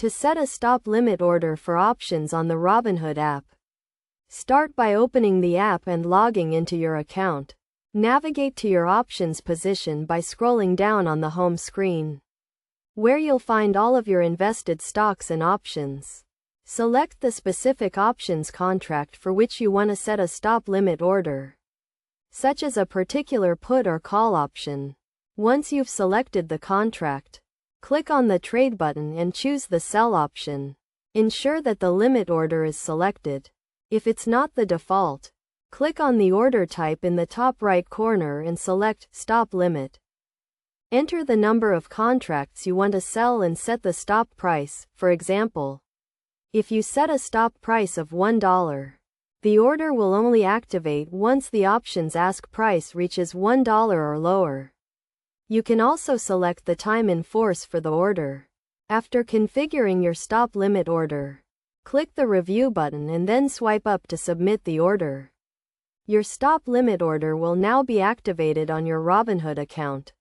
To set a stop limit order for options on the Robinhood app, start by opening the app and logging into your account. Navigate to your options position by scrolling down on the home screen, where you'll find all of your invested stocks and options. Select the specific options contract for which you want to set a stop limit order, such as a particular put or call option. Once you've selected the contract, click on the Trade button and choose the Sell option. Ensure that the limit order is selected. If it's not the default, click on the order type in the top right corner and select Stop Limit. Enter the number of contracts you want to sell and set the stop price. For example, if you set a stop price of $1, the order will only activate once the option's ask price reaches $1 or lower. You can also select the time in force for the order. After configuring your stop limit order, click the Review button and then swipe up to submit the order. Your stop limit order will now be activated on your Robinhood account.